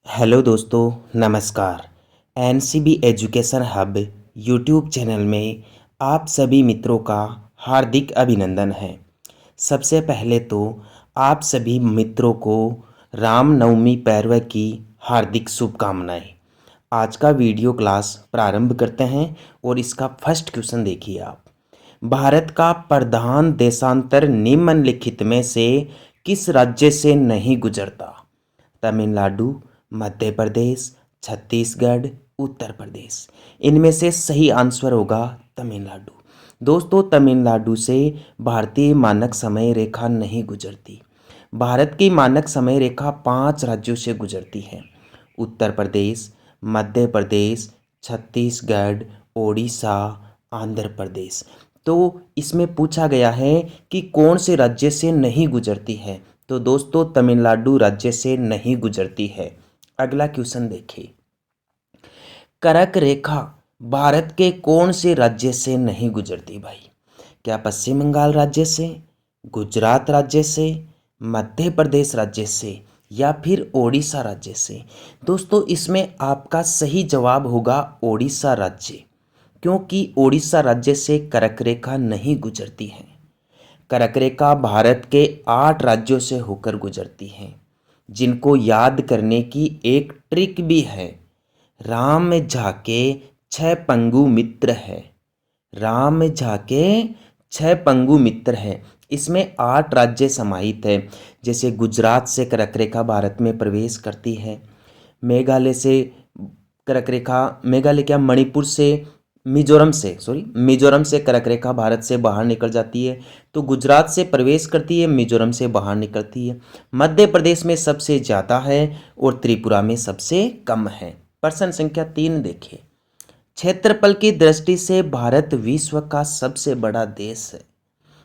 Hello दोस्तों, नमस्कार। NCB education hub YouTube channel में आप सभी मित्रों का हार्दिक अभिनंदन है। सबसे पहले तो आप सभी मित्रों को रामनवमी पर्व की हार्दिक शुभकामनाएं। आज का वीडियो क्लास प्रारंभ करते हैं और इसका फर्स्ट क्वेश्चन देखिए आप। भारत का प्रधान देशांतर निम्नलिखित में से किस राज्य से नहीं गुजरता? तमिलनाडु, मध्य प्रदेश, छत्तीसगढ़, उत्तर प्रदेश। इनमें से सही आंसर होगा तमिलनाडु। दोस्तों, तमिलनाडु से भारतीय मानक समय रेखा नहीं गुजरती। भारत की मानक समय रेखा 5 राज्यों से गुजरती है: उत्तर प्रदेश, मध्य प्रदेश, छत्तीसगढ़, ओडिशा, आंध्र प्रदेश। तो इसमें पूछा गया है कि कौन से राज्य से नहीं गुजरती है, तो दोस्तों तमिलनाडु राज्य से नहीं गुजरती है। अगला क्वेश्चन देखिए। कर्क रेखा भारत के कौन से राज्य से नहीं गुजरती भाई? क्या पश्चिम बंगाल राज्य से, गुजरात राज्य से, मध्य प्रदेश राज्य से या फिर ओडिशा राज्य से? दोस्तों, इसमें आपका सही जवाब होगा ओडिशा राज्य, क्योंकि ओडिशा राज्य से कर्क रेखा नहीं गुजरती है। कर्क रेखा भारत के 8 राज्यों से होकर गुजरती है, जिनको याद करने की एक ट्रिक भी है। राम झाके 6 पंगु मित्र है। राम झाके 6 पंगु मित्र है। इसमें 8 राज्य समाहित है। जैसे गुजरात से कर्क रेखा भारत में प्रवेश करती है, मेघालय से कर्क रेखा, मेघालय क्या, मणिपुर से, मिजोरम से कर्क रेखा भारत से बाहर निकल जाती है। तो गुजरात से प्रवेश करती है, मिजोरम से बाहर निकलती है। मध्य प्रदेश में सबसे ज़्यादा है और त्रिपुरा में सबसे कम है। प्रश्न संख्या 3 देखिए। क्षेत्रफल की दृष्टि से भारत विश्व का सबसे बड़ा देश है।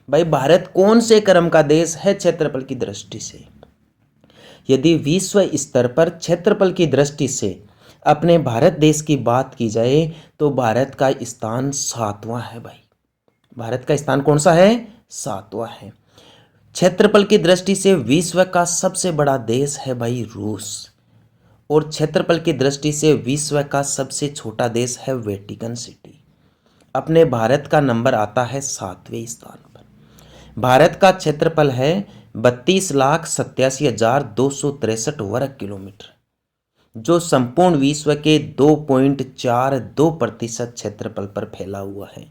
भाई, भारत कौन से क्रम का देश है क्षेत्रफल की दृष्टि से? यदि विश्व स्तर पर क्षेत्रफल की दृष्टि से अपने भारत देश की बात की जाए तो भारत का स्थान 7वां है भाई। भारत का स्थान कौन सा है? 7वां है। क्षेत्रफल की दृष्टि से विश्व का सबसे बड़ा देश है भाई रूस, और क्षेत्रफल की दृष्टि से विश्व का सबसे छोटा देश है वेटिकन सिटी। अपने भारत का नंबर आता है 7वें स्थान पर। भारत का क्षेत्रफल है 32,87,263 वर्ग किलोमीटर, जो संपूर्ण विश्व के 2.42% क्षेत्रफल पर फैला हुआ है।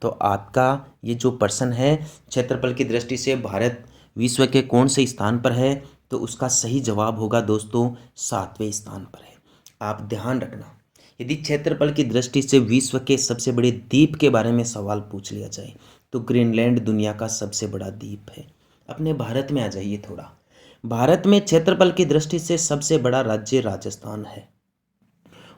तो आपका ये जो प्रश्न है, क्षेत्रफल की दृष्टि से भारत विश्व के कौन से स्थान पर है, तो उसका सही जवाब होगा दोस्तों 7वें स्थान पर है। आप ध्यान रखना, यदि क्षेत्रफल की दृष्टि से विश्व के सबसे बड़े द्वीप के बारे में सवाल पूछ लिया जाए तो ग्रीनलैंड दुनिया का सबसे बड़ा द्वीप है। अपने भारत में आ जाइए थोड़ा। भारत में क्षेत्रफल की दृष्टि से सबसे बड़ा राज्य राजस्थान है,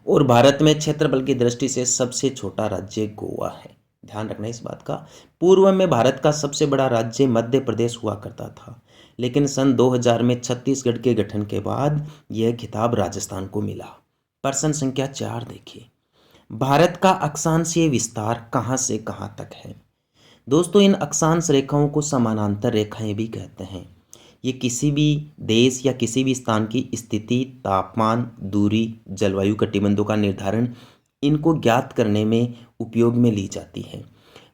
और भारत में क्षेत्रफल की दृष्टि से सबसे छोटा राज्य गोवा है। ध्यान रखना इस बात का। पूर्व में भारत का सबसे बड़ा राज्य मध्य प्रदेश हुआ करता था, लेकिन सन 2000 में छत्तीसगढ़ के गठन के बाद यह खिताब राजस्थान को मिला। प्रश्न संख्या 4 देखिए। भारत का अक्षांशीय विस्तार कहाँ से कहाँ तक है? दोस्तों, इन अक्षांश रेखाओं को समानांतर रेखाएं भी कहते हैं। ये किसी भी देश या किसी भी स्थान की स्थिति, तापमान, दूरी, जलवायु कटिबंधों का निर्धारण, इनको ज्ञात करने में उपयोग में ली जाती है।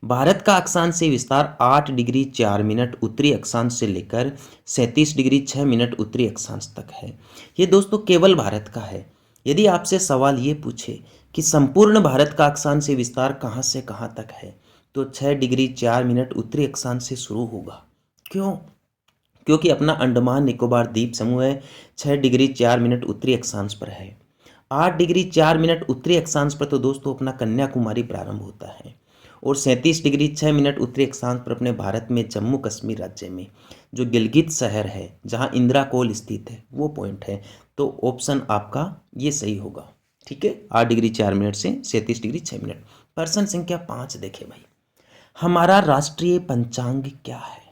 भारत का अक्षांशीय विस्तार 8 डिग्री 4 मिनट उत्तरी अक्षांश से लेकर 37 डिग्री 6 मिनट उत्तरी अक्षांश तक है। ये दोस्तों केवल भारत का है। यदि आपसे सवाल ये पूछे कि संपूर्ण भारत का अक्षांशीय विस्तार कहाँ से कहाँ तक है, तो 6 डिग्री 4 मिनट उत्तरी अक्षांश से शुरू होगा। क्यों? क्योंकि अपना अंडमान निकोबार द्वीप समूह है 6 डिग्री 4 मिनट उत्तरी अक्षांश पर है। 8 डिग्री 4 मिनट उत्तरी अक्षांश पर तो दोस्तों अपना कन्याकुमारी प्रारंभ होता है, और 37 डिग्री 6 मिनट उत्तरी अक्षांश पर अपने भारत में जम्मू कश्मीर राज्य में जो गिलगित शहर है, जहां इंदिरा कोल स्थित है, वो पॉइंट है। तो ऑप्शन आपका ये सही होगा। ठीक है, 8 डिग्री 4 मिनट से 37 डिग्री 6 मिनट। प्रश्न संख्या 5 देखे भाई। हमारा राष्ट्रीय पंचांग क्या है?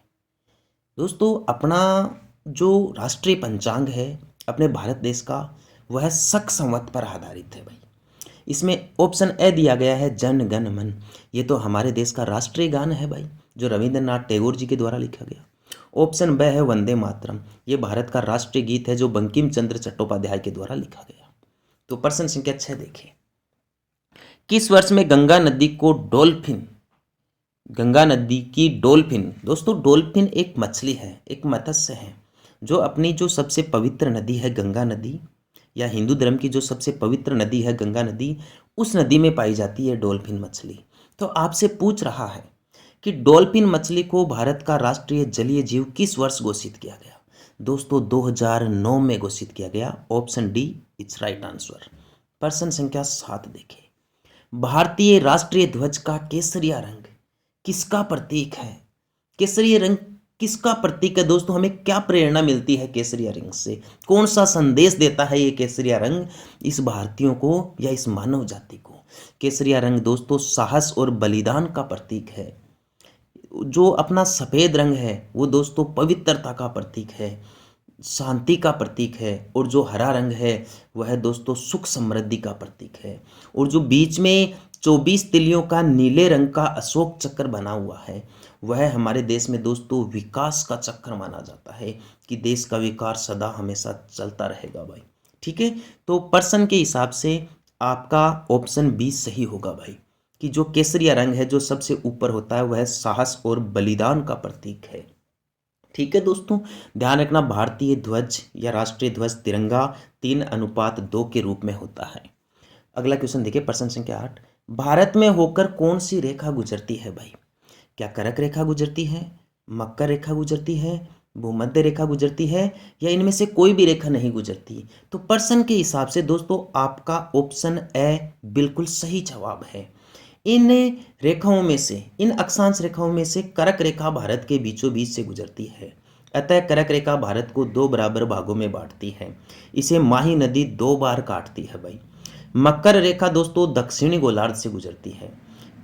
दोस्तों, अपना जो राष्ट्रीय पंचांग है अपने भारत देश का, वह शक संवत पर आधारित है भाई। इसमें ऑप्शन ए दिया गया है जन गण मन। ये तो हमारे देश का राष्ट्रीय गान है भाई, जो रविंद्रनाथ टैगोर जी के द्वारा लिखा गया। ऑप्शन ब है वंदे मातरम। ये भारत का राष्ट्रीय गीत है जो बंकिम चंद्र चट्टोपाध्याय के द्वारा लिखा गया। तो प्रश्न संख्या 6 देखिए, किस वर्ष में गंगा नदी को डॉल्फिन, गंगा नदी की डॉल्फिन, दोस्तों डॉल्फिन एक मछली है, एक मत्स्य है जो अपनी जो सबसे पवित्र नदी है गंगा नदी, या हिंदू धर्म की जो सबसे पवित्र नदी है गंगा नदी, उस नदी में पाई जाती है डॉल्फिन मछली। तो आपसे पूछ रहा है कि डॉल्फिन मछली को भारत का राष्ट्रीय जलीय जीव किस वर्ष घोषित किया गया? दोस्तों 2009 में घोषित किया गया। Option D it's right answer. प्रश्न संख्या 7 देखें, भारतीय राष्ट्रीय ध्वज का केसरिया रंग किसका प्रतीक है? केसरिया रंग किसका प्रतीक है दोस्तों? हमें क्या प्रेरणा मिलती है केसरिया रंग से? कौन सा संदेश देता है ये केसरिया रंग इस भारतीयों को या इस मानव जाति को? केसरिया रंग दोस्तों साहस और बलिदान का प्रतीक है। जो अपना सफ़ेद रंग है वो दोस्तों पवित्रता का प्रतीक है, शांति का प्रतीक है, और जो हरा रंग है वह है दोस्तों सुख समृद्धि का प्रतीक है। और जो बीच में 24 तिलियों का नीले रंग का अशोक चक्र बना हुआ है वह हमारे देश में दोस्तों विकास का चक्र माना जाता है कि देश का विकास सदा हमेशा चलता रहेगा भाई। ठीक है, तो प्रश्न के हिसाब से आपका ऑप्शन बी सही होगा भाई, कि जो केसरिया रंग है जो सबसे ऊपर होता है वह साहस और बलिदान का प्रतीक है। ठीक है दोस्तों, ध्यान रखना भारतीय ध्वज या राष्ट्रीय ध्वज तिरंगा 3:2 के रूप में होता है। अगला क्वेश्चन देखिए, प्रश्न संख्या 8, भारत में होकर कौन सी रेखा गुजरती है भाई? क्या कर्क रेखा गुजरती है, मकर रेखा गुजरती है, भूमध्य रेखा गुजरती है, या इनमें से कोई भी रेखा नहीं गुजरती? तो प्रश्न के हिसाब से दोस्तों आपका ऑप्शन ए बिल्कुल सही जवाब है। इन रेखाओं में से, इन अक्षांश रेखाओं में से कर्क रेखा भारत के बीचों बीच से गुजरती है। अतः कर्क रेखा भारत को 2 बराबर भागों में बांटती है। इसे माही नदी 2 बार काटती है भाई। मकर रेखा दोस्तों दक्षिणी गोलार्ध से गुजरती है।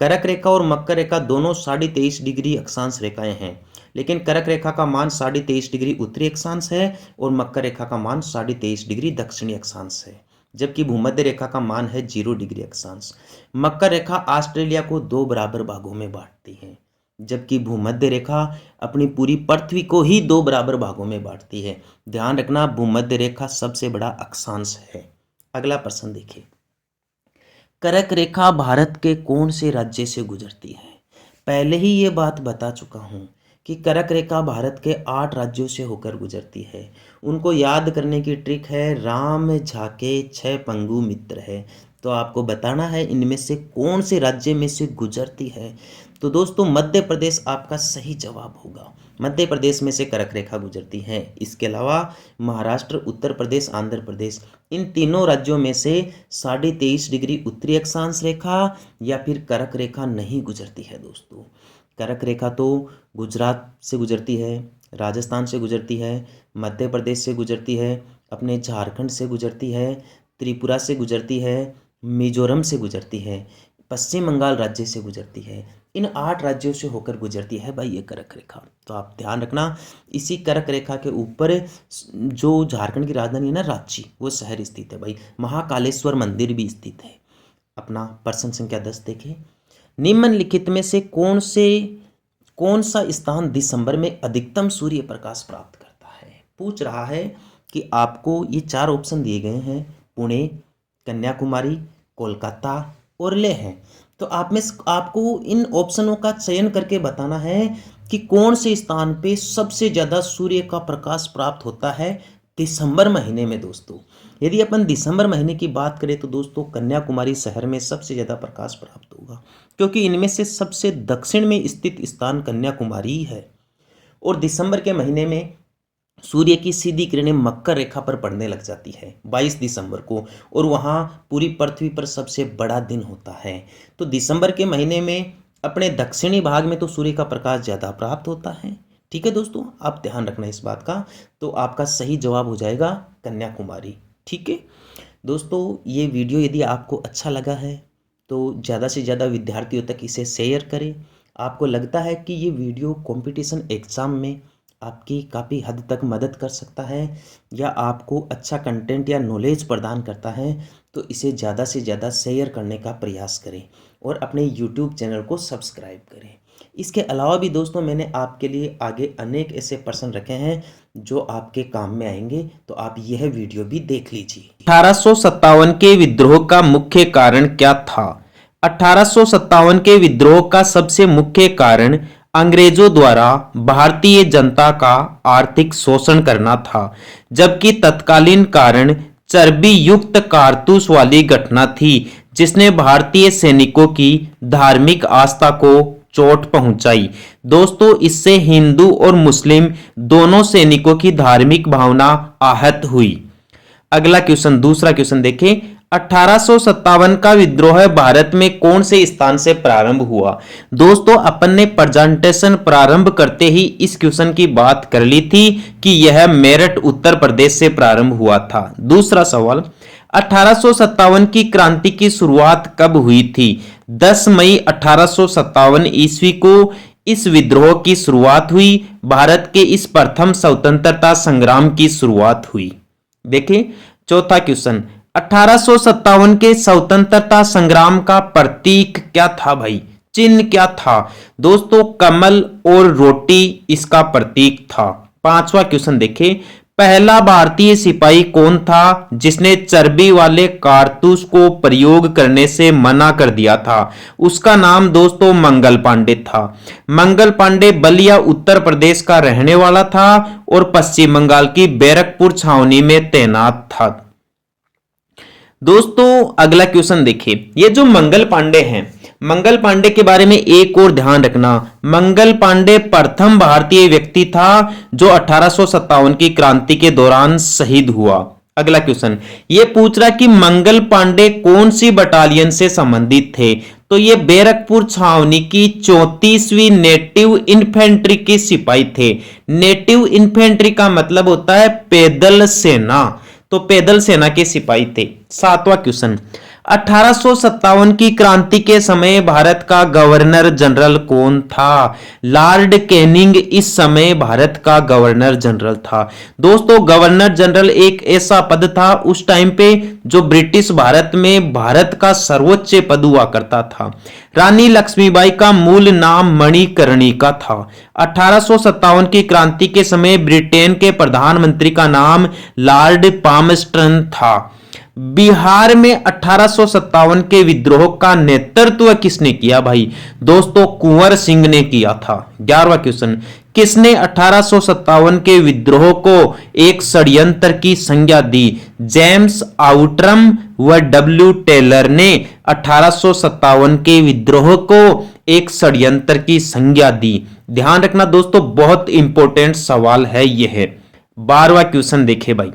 कर्क रेखा और मकर रेखा दोनों 23.5 डिग्री अक्षांश रेखाएं हैं, लेकिन कर्क रेखा का मान 23.5 डिग्री उत्तरी अक्षांश है और मकर रेखा का मान 23.5 डिग्री दक्षिणी अक्षांश है, जबकि भूमध्य रेखा का मान है 0 डिग्री अक्षांश। मकर रेखा ऑस्ट्रेलिया को 2 बराबर भागों में बांटती है, जबकि भूमध्य रेखा अपनी पूरी पृथ्वी को ही 2 बराबर भागों में बांटती है। ध्यान रखना भूमध्य रेखा सबसे बड़ा अक्षांश है। अगला प्रश्न देखिए, कर्क रेखा भारत के कौन से राज्य से गुजरती है? पहले ही ये बात बता चुका हूँ कि कर्क रेखा भारत के 8 राज्यों से होकर गुजरती है। उनको याद करने की ट्रिक है राम झाके 6 पंगु मित्र है। तो आपको बताना है इनमें से कौन से राज्य में से गुजरती है। तो दोस्तों मध्य प्रदेश आपका सही जवाब होगा। मध्य प्रदेश में से कर्क रेखा गुजरती है। इसके अलावा महाराष्ट्र, उत्तर प्रदेश, आंध्र प्रदेश, इन तीनों राज्यों में से 23.5 डिग्री उत्तरी अक्षांश रेखा या फिर कर्क रेखा नहीं गुजरती है दोस्तों। कर्क रेखा तो गुजरात से गुजरती है, राजस्थान से गुजरती है, मध्य प्रदेश से गुजरती है, अपने झारखंड से गुजरती है, त्रिपुरा से गुजरती है, मिजोरम से गुजरती है, पश्चिम बंगाल राज्य से गुजरती है। इन 8 राज्यों से होकर गुजरती है भाई ये कर्क रेखा। तो आप ध्यान रखना, इसी कर्क रेखा के ऊपर जो झारखंड की राजधानी है ना रांची, वो शहर स्थित है भाई। महाकालेश्वर मंदिर भी स्थित है। अपना प्रश्न संख्या 10 देखें, निम्नलिखित में से कौन सा स्थान दिसंबर में अधिकतम सूर्य प्रकाश प्राप्त करता है? पूछ रहा है कि आपको ये 4 ऑप्शन दिए गए हैं, पुणे, कन्याकुमारी, कोलकाता और लेह है। तो आपको इन ऑप्शनों का चयन करके बताना है कि कौन से स्थान पे सबसे ज़्यादा सूर्य का प्रकाश प्राप्त होता है दिसंबर महीने में दोस्तों। यदि अपन दिसंबर महीने की बात करें तो दोस्तों कन्याकुमारी शहर में सबसे ज़्यादा प्रकाश प्राप्त होगा, क्योंकि इनमें से सबसे दक्षिण में स्थित स्थान कन्याकुमारी ही है। और दिसंबर के महीने में सूर्य की सीधी किरणें मकर रेखा पर पड़ने लग जाती है 22 दिसंबर को, और वहाँ पूरी पृथ्वी पर सबसे बड़ा दिन होता है। तो दिसंबर के महीने में अपने दक्षिणी भाग में तो सूर्य का प्रकाश ज़्यादा प्राप्त होता है। ठीक है दोस्तों, आप ध्यान रखना इस बात का। तो आपका सही जवाब हो जाएगा कन्याकुमारी। ठीक है दोस्तों, ये वीडियो यदि आपको अच्छा लगा है तो ज़्यादा से ज़्यादा विद्यार्थियों तक इसे शेयर करें। आपको लगता है कि ये वीडियो कंपटीशन एग्ज़ाम में आपकी काफ़ी हद तक मदद कर सकता है या आपको अच्छा कंटेंट या नॉलेज प्रदान करता है, तो इसे ज़्यादा से ज़्यादा शेयर करने का प्रयास करें और अपने यूट्यूब चैनल को सब्सक्राइब करें। इसके अलावा भी दोस्तों मैंने आपके लिए आगे अनेक ऐसे प्रश्न रखे हैं जो आपके काम में आएंगे, तो आप यह वीडियो भी देख लीजिए। 1857 के विद्रोह का मुख्य कारण क्या था? 1857 के विद्रोह का सबसे मुख्य कारण अंग्रेजों द्वारा भारतीय जनता का आर्थिक शोषण करना था, जबकि तत्कालीन कारण चर्बी युक्त कारतूस वाली घटना थी जिसने भारतीय सैनिकों की धार्मिक आस्था को चोट पहुंचाई। दोस्तों, इससे हिंदू और मुस्लिम दोनों सैनिकों की धार्मिक भावना आहत हुई। अगला क्वेश्चन, दूसरा क्वेश्चन देखें। 1857 का विद्रोह भारत में कौन से स्थान से प्रारंभ हुआ? दोस्तों, अपन ने प्रेजेंटेशन प्रारंभ करते ही इस क्वेश्चन की बात कर ली थी कि यह मेरठ उत्तर प्रदेश से प्रारंभ हुआ था। दूसरा सवाल, 1857 की क्रांति की शुरुआत कब हुई थी? 10 मई 1857 ईस्वी को इस विद्रोह की शुरुआत हुई। भारत के इस प्रथम स्वतंत्रता संग्राम की शुरुआत हुई। देखिए चौथा क्वेश्चन, 1857 के स्वतंत्रता संग्राम का प्रतीक क्या था भाई? चिन्ह क्या था? दोस्तों, कमल और रोटी इसका प्रतीक था। पांचवा क्वेश्चन देखिए, पहला भारतीय सिपाही कौन था जिसने चर्बी वाले कारतूस को प्रयोग करने से मना कर दिया था? उसका नाम दोस्तों मंगल पांडे था। मंगल पांडे बलिया उत्तर प्रदेश का रहने वाला था और पश्चिम बंगाल की बैरकपुर छावनी में तैनात था। दोस्तों, अगला क्वेश्चन देखिए, ये जो मंगल पांडे हैं, मंगल पांडे के बारे में एक और ध्यान रखना। मंगल पांडे प्रथम भारतीय व्यक्ति था जो 1857 की क्रांति के दौरान शहीद हुआ। अगला क्वेश्चन ये पूछ रहा कि मंगल पांडे कौन सी बटालियन से संबंधित थे? तो ये बैरकपुर छावनी की 34वीं नेटिव इन्फेंट्री के सिपाही थे। नेटिव इन्फेंट्री का मतलब होता है पैदल सेना, तो पैदल सेना के सिपाही थे। सातवां क्वेश्चन, 1857 की क्रांति के समय भारत का गवर्नर जनरल कौन था? लॉर्ड कैनिंग इस समय भारत का गवर्नर जनरल था। दोस्तों, गवर्नर जनरल एक ऐसा पद था उस टाइम पे जो ब्रिटिश भारत में भारत का सर्वोच्च पद हुआ करता था। रानी लक्ष्मीबाई का मूल नाम मणिकर्णिका था। 1857 की क्रांति के समय ब्रिटेन के प्रधानमंत्री का नाम लॉर्ड पामस्टन था। बिहार में 1857 के विद्रोह का नेतृत्व किसने किया भाई? दोस्तों, कुंवर सिंह ने किया था। 11वां क्वेश्चन, किसने 1857 के विद्रोह को एक षड्यंत्र की संज्ञा दी? जेम्स आउट्रम व डब्ल्यू टेलर ने 1857 के विद्रोह को एक षड्यंत्र की संज्ञा दी। ध्यान रखना दोस्तों, बहुत इंपॉर्टेंट सवाल है यह। 12वां क्वेश्चन देखे भाई,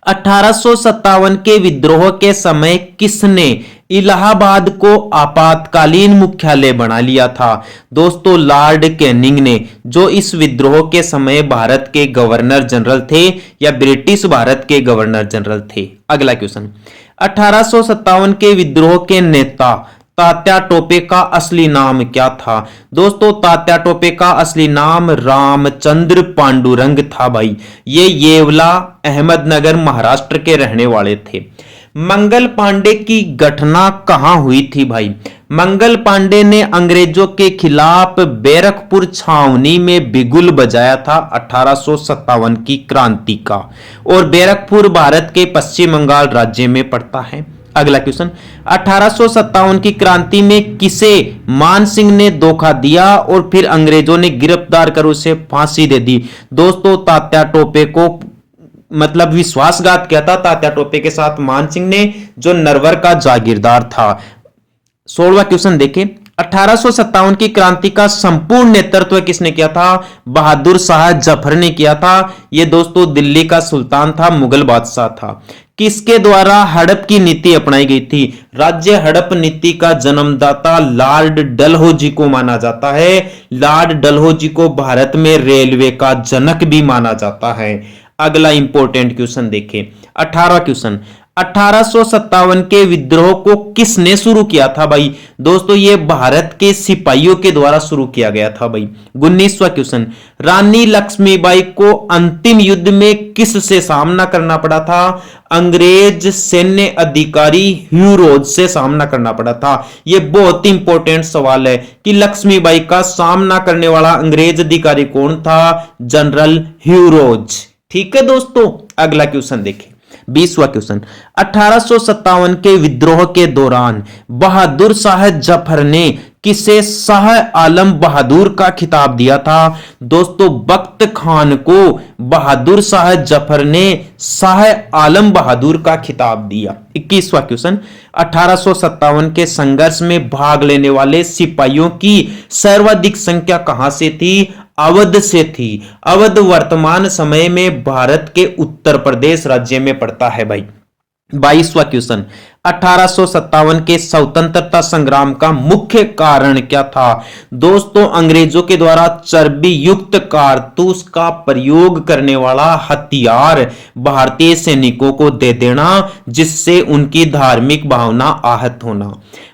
1857 के विद्रोह के समय किसने इलाहाबाद को आपातकालीन मुख्यालय बना लिया था? दोस्तों, लॉर्ड कैनिंग ने, जो इस विद्रोह के समय भारत के गवर्नर जनरल थे या ब्रिटिश भारत के गवर्नर जनरल थे। अगला क्वेश्चन, 1857 के विद्रोह के नेता तात्या टोपे का असली नाम क्या था? दोस्तों, तात्या टोपे का असली नाम रामचंद्र पांडुरंग था भाई। ये येवला अहमदनगर महाराष्ट्र के रहने वाले थे। मंगल पांडे की घटना कहां हुई थी भाई? मंगल पांडे ने अंग्रेजों के खिलाफ बैरकपुर छावनी में बिगुल बजाया था 1857 की क्रांति का, और बैरकपुर भारत के पश्चिम बंगाल राज्य में पड़ता है। अगला क्वेश्चन, 1857 की क्रांति में किसे मान सिंह ने धोखा दिया और फिर अंग्रेजों ने गिरफ्तार कर उसे फांसी दे दी? दोस्तों, तात्या टोपे को मतलब विश्वासघात किया था तात्या टोपे के साथ मान सिंह ने, जो नरवर का जागीरदार था। 16वां क्वेश्चन देखें, 1857 की क्रांति का संपूर्ण नेतृत्व किसने किया था? बहादुर शाह जफर ने किया था। यह दोस्तों दिल्ली का सुल्तान था, मुगल बादशाह था। किसके द्वारा हड़प की नीति अपनाई गई थी? राज्य हड़प नीति का जन्मदाता लॉर्ड डलहौजी को माना जाता है। लॉर्ड डलहौजी को भारत में रेलवे का जनक भी माना जाता है। अगला इंपॉर्टेंट क्वेश्चन देखें, 18 क्वेश्चन, 1857 के विद्रोह को किसने शुरू किया था भाई? दोस्तों ये भारत के सिपाहियों के द्वारा शुरू किया गया था भाई। 19वां क्वेश्चन, रानी लक्ष्मीबाई को अंतिम युद्ध में किससे सामना करना पड़ा था? अंग्रेज सैन्य अधिकारी ह्यू रोज से सामना करना पड़ा था। यह बहुत इंपॉर्टेंट सवाल है कि लक्ष्मीबाई का सामना करने वाला अंग्रेज अधिकारी कौन था? जनरल ह्यू रोज। ठीक है दोस्तों, अगला क्वेश्चन देखें, 20वां क्वेश्चन, 1857 के विद्रोह के दौरान बहादुर शाह जफर ने किसे शाह आलम बहादुर का खिताब दिया था? दोस्तों बख्त खान को बहादुर शाह जफर ने शाह आलम बहादुर का खिताब दिया। 21वां क्वेश्चन, 1857 के संघर्ष में भाग लेने वाले सिपाहियों की सर्वाधिक संख्या कहां से थी? अवध से थी। अवध वर्तमान समय में भारत के उत्तर प्रदेश राज्य में पड़ता है भाई। 22वां क्वेश्चन, 1857 के स्वतंत्रता संग्राम का मुख्य कारण क्या था? दोस्तों अंग्रेजों के द्वारा चर्बी युक्त कारतूस का प्रयोग करने वाला हथियार भारतीय सैनिकों को दे देना, जिससे उनकी धार्मिक भावना आहत होना।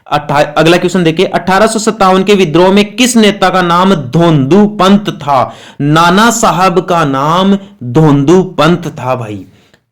अगला क्वेश्चन देखिए, 1857 के विद्रोह में किस नेता का नाम धोंदू पंत था? नाना साहब का नाम धोंदू पंत था भाई।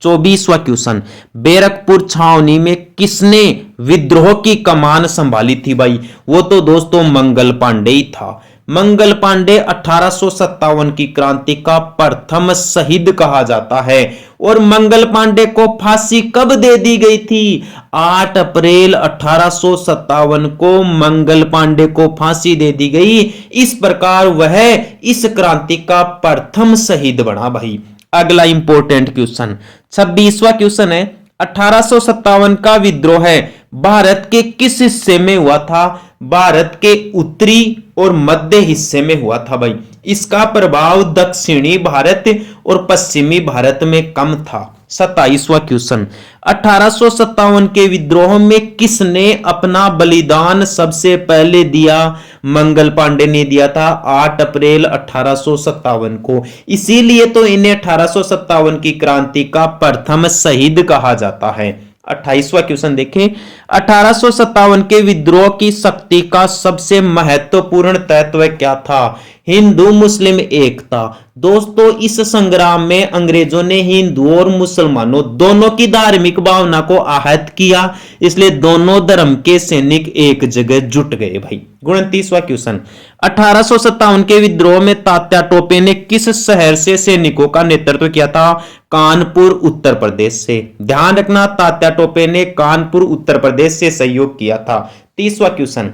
24वां क्वेश्चन, बैरकपुर छावनी में किसने विद्रोह की कमान संभाली थी भाई? वो तो दोस्तों मंगल पांडे ही था। मंगल पांडे 1857 की क्रांति का प्रथम शहीद कहा जाता है। और मंगल पांडे को फांसी कब दे दी गई थी? 8 अप्रैल 1857 को मंगल पांडे को फांसी दे दी गई। इस प्रकार वह इस क्रांति का प्रथम शहीद बना भाई। अगला इंपॉर्टेंट क्वेश्चन, 26वां क्वेश्चन है, 1857 का विद्रोह है भारत के किस हिस्से में हुआ था? भारत के उत्तरी और मध्य हिस्से में हुआ था भाई। इसका प्रभाव दक्षिणी भारत और पश्चिमी भारत में कम था। 27वां क्वेश्चन, 1857 के विद्रोह में किसने अपना बलिदान सबसे पहले दिया? मंगल पांडे ने दिया था 8 अप्रैल 1857 को। इसीलिए तो इन्हें 1857 की क्रांति का प्रथम शहीद कहा जाता है। 28वां क्वेश्चन देखें, 1857 के विद्रोह की शक्ति का सबसे महत्वपूर्ण तत्व क्या था? हिंदू मुस्लिम एकता। दोस्तों इस संग्राम में अंग्रेजों ने हिंदुओं और मुसलमानों दोनों की धार्मिक भावना को आहत किया, इसलिए दोनों धर्म के सैनिक एक जगह जुट गए भाई। 29वां क्वेश्चन, 1857 के विद्रोह में तात्या टोपे ने किस शहर से सैनिकों का नेतृत्व किया था? कानपुर उत्तर प्रदेश से। ध्यान रखना तात्या टोपे ने कानपुर उत्तर प्रदेश से सहयोग किया था। 30वां क्वेश्चन,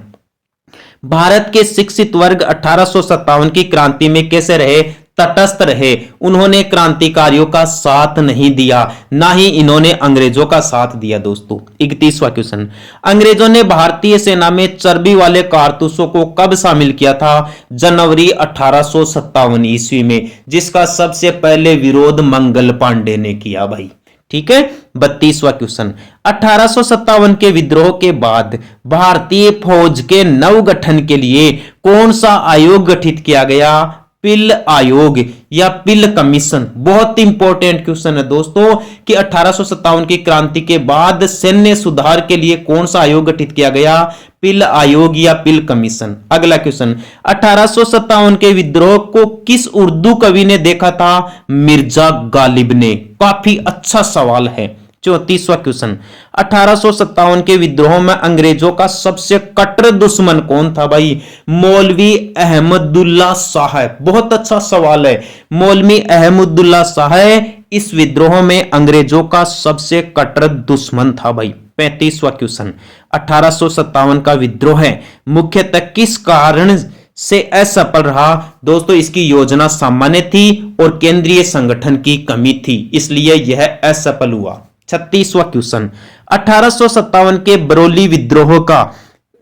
भारत के शिक्षित वर्ग 1857 की क्रांति में कैसे रहे? तटस्थ रहे। उन्होंने क्रांतिकारियों का साथ नहीं दिया, ना ही इन्होंने अंग्रेजों का साथ दिया। दोस्तों 31वां क्वेश्चन, अंग्रेजों ने भारतीय सेना में चर्बी वाले कारतूसों को कब शामिल किया था? जनवरी 1857 ईस्वी में, जिसका सबसे पहले विरोध मंगल पांडे ने किया भाई। ठीक है। 32वां क्वेश्चन, 1857 के विद्रोह के बाद भारतीय फौज के नवगठन के लिए कौन सा आयोग गठित किया गया? पिल आयोग या पिल कमीशन। बहुत इंपॉर्टेंट क्वेश्चन है दोस्तों कि 1857 की क्रांति के बाद सैन्य सुधार के लिए कौन सा आयोग गठित किया गया? पिल आयोग या पिल कमीशन। अगला क्वेश्चन, 1857 के विद्रोह को किस उर्दू कवि ने देखा था? मिर्जा गालिब ने। काफी अच्छा सवाल है। 34वां क्वेश्चन, 1857 के विद्रोह में अंग्रेजों का सबसे कट्टर दुश्मन कौन था भाई? मौलवी अहमदुल्ला शाह। बहुत अच्छा सवाल है। मौलवी अहमदुल्ला शाह इस विद्रोह में अंग्रेजों का सबसे कट्टर दुश्मन था भाई। 35वां क्वेश्चन, 1857 का विद्रोह मुख्यतः किस कारण से असफल रहा? दोस्तों इसकी योजना सामान्य थी और केंद्रीय संगठन की कमी थी, इसलिए यह असफल हुआ। 36वां क्वेश्चन, 1857 के बरेली विद्रोह का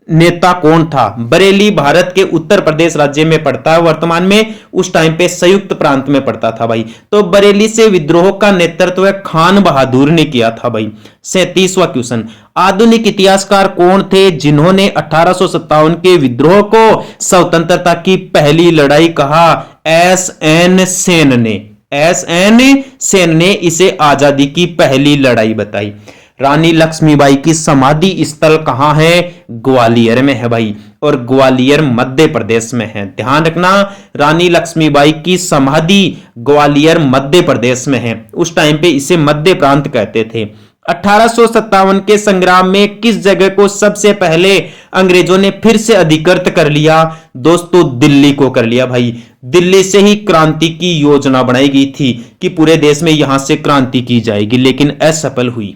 नेता कौन था? बरेली भारत के उत्तर प्रदेश राज्य में पड़ता है वर्तमान में, उस टाइम पे संयुक्त प्रांत में पड़ता था भाई। तो बरेली से विद्रोह का नेतृत्व खान बहादुर ने किया था भाई। 37वां क्वेश्चन, आधुनिक इतिहासकार कौन थे जिन्होंने 1857 के विद्रोह को स्वतंत्रता की पहली लड़ाई कहा? एस एन सेन ने। एस.एन. सेन ने इसे आजादी की पहली लड़ाई बताई। रानी लक्ष्मीबाई की समाधि स्थल कहां है? ग्वालियर में है भाई, और ग्वालियर मध्य प्रदेश में है। ध्यान रखना, रानी लक्ष्मीबाई की समाधि ग्वालियर मध्य प्रदेश में है। उस टाइम पे इसे मध्य प्रांत कहते थे। 1857 के संग्राम में किस जगह को सबसे पहले अंग्रेजों ने फिर से अधिकृत कर लिया? दोस्तों, दिल्ली को कर लिया भाई। दिल्ली से ही क्रांति की योजना बनाई गई थी कि पूरे देश में यहां से क्रांति की जाएगी, लेकिन असफल हुई।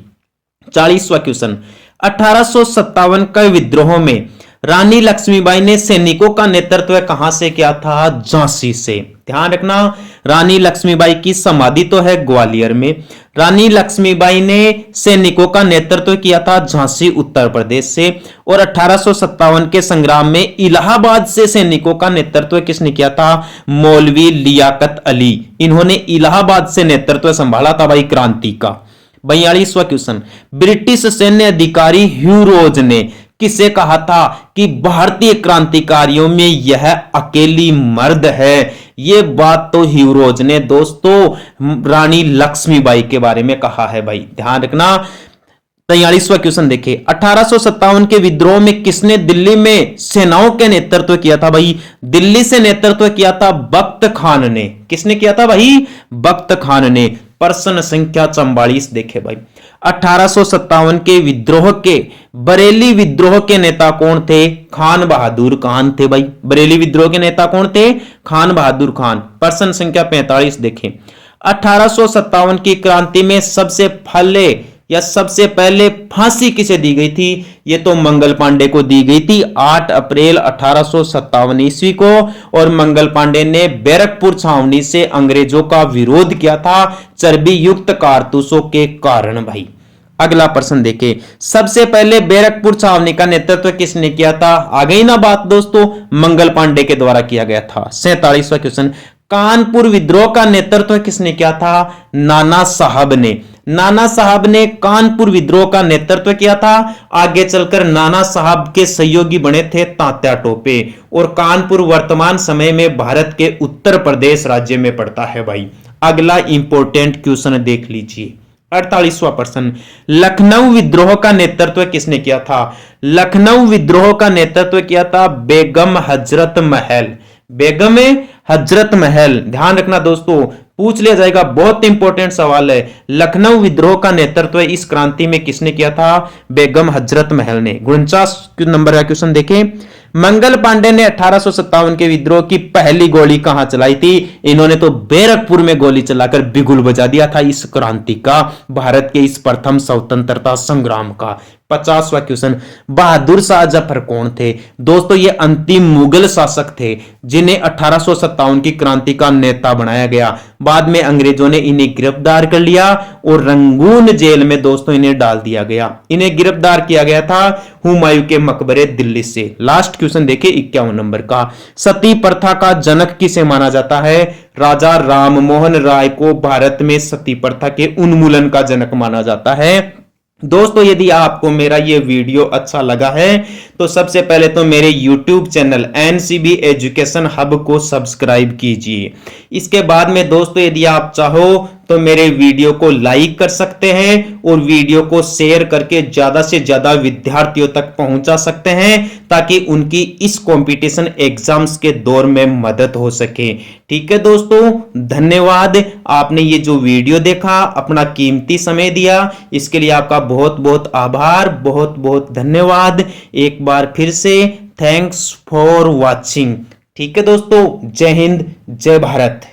40वां क्वेश्चन, 1857 के विद्रोह में रानी लक्ष्मीबाई ने सैनिकों का नेतृत्व कहां से किया था? झांसी से। ध्यान रखना, रानी लक्ष्मीबाई की समाधि तो है ग्वालियर में, रानी लक्ष्मीबाई ने सैनिकों का नेतृत्व किया था झांसी उत्तर प्रदेश से। और 1857 के संग्राम में इलाहाबाद से सैनिकों का नेतृत्व किसने किया था? मौलवी लियाकत अली। इन्होंने इलाहाबाद से नेतृत्व संभाला था भाई क्रांति का। 42वां क्वेश्चन, ब्रिटिश सैन्य अधिकारी ह्यू रोज ने किसे कहा था कि भारतीय क्रांतिकारियों में यह अकेली मर्द है? ये बात तो ह्यू रोज ने दोस्तों रानी लक्ष्मीबाई के बारे में कहा है भाई। ध्यान रखना। 43वां क्वेश्चन देखिए, 1857 के विद्रोह में किसने दिल्ली में सेनाओं के नेतृत्व किया था भाई? दिल्ली से नेतृत्व किया था बख्त खान ने। किसने किया था भाई? बख्त खान ने। प्रश्न संख्या 44 देखे भाई, 1857 के विद्रोह के बरेली विद्रोह के नेता कौन थे? खान बहादुर खान थे भाई। बरेली विद्रोह के नेता कौन थे? खान बहादुर खान। प्रश्न संख्या 45 देखें, 1857 की क्रांति में सबसे पहले फांसी किसे दी गई थी? ये तो मंगल पांडे को दी गई थी 8 अप्रैल 1857 ईस्वी को। और मंगल पांडे ने बैरकपुर छावनी से अंग्रेजों का विरोध किया था चर्बी युक्त कारतूसों के कारण भाई। अगला प्रश्न देखें, सबसे पहले बैरकपुर छावनी का नेतृत्व किसने किया था? आ गई ना बात दोस्तों, मंगल पांडे के द्वारा किया गया था। 47वां क्वेश्चन, कानपुर विद्रोह का नेतृत्व किसने किया था? नाना साहब ने। नाना साहब ने कानपुर विद्रोह का नेतृत्व किया था। आगे चलकर नाना साहब के सहयोगी बने थे तात्या टोपे। और कानपुर वर्तमान समय में भारत के उत्तर प्रदेश राज्य में पड़ता है भाई। अगला इंपॉर्टेंट क्वेश्चन देख लीजिए, 48वां प्रश्न, लखनऊ विद्रोह का नेतृत्व किसने किया था? लखनऊ विद्रोह का नेतृत्व किया था बेगम हजरत महल। बेगम हजरत महल। ध्यान रखना दोस्तों, पूछ लिया जाएगा, बहुत इंपॉर्टेंट सवाल है। लखनऊ विद्रोह का नेतृत्व इस क्रांति में किसने किया था? बेगम हजरत महल ने। 49 नंबर का क्वेश्चन देखें, मंगल पांडे ने 1857 के विद्रोह की पहली गोली कहां चलाई थी? इन्होंने तो बैरकपुर में गोली चलाकर बिगुल बजा दिया था इस क्रांति का, भारत के इस प्रथम स्वतंत्रता संग्राम का। 50वां क्वेश्चन, बहादुर शाह जफर कौन थे? दोस्तों, ये अंतिम मुगल शासक थे जिन्हें 1857 की क्रांति का नेता बनाया गया। बाद में अंग्रेजों ने इन्हें गिरफ्तार कर लिया और रंगून जेल में दोस्तों इन्हें डाल दिया गया। इन्हें गिरफ्तार किया गया था हुमायूं के मकबरे दिल्ली से। लास्ट क्वेश्चन देखिए 51 नंबर का, सती प्रथा का जनक किसे माना जाता है? राजा राममोहन राय को भारत में सती प्रथा के उन्मूलन का जनक माना जाता है। दोस्तों, यदि आपको मेरा ये वीडियो अच्छा लगा है तो सबसे पहले तो मेरे YouTube channel NCB education hub को सब्सक्राइब कीजिए। इसके बाद में दोस्तों, यदि आप चाहो तो मेरे वीडियो को लाइक कर सकते हैं और वीडियो को शेयर करके ज्यादा से ज्यादा विद्यार्थियों तक पहुंचा सकते हैं ताकि उनकी इस कंपटीशन एग्जाम्स के दौर में मदद हो सके। ठीक है दोस्तों, धन्यवाद। आपने ये जो वीडियो देखा, अपना कीमती समय दिया, इसके लिए आपका बहुत बहुत आभार, बहुत बहुत धन्यवाद। एक बार फिर से थैंक्स फॉर वॉचिंग। ठीक है दोस्तों, जय हिंद, जय भारत।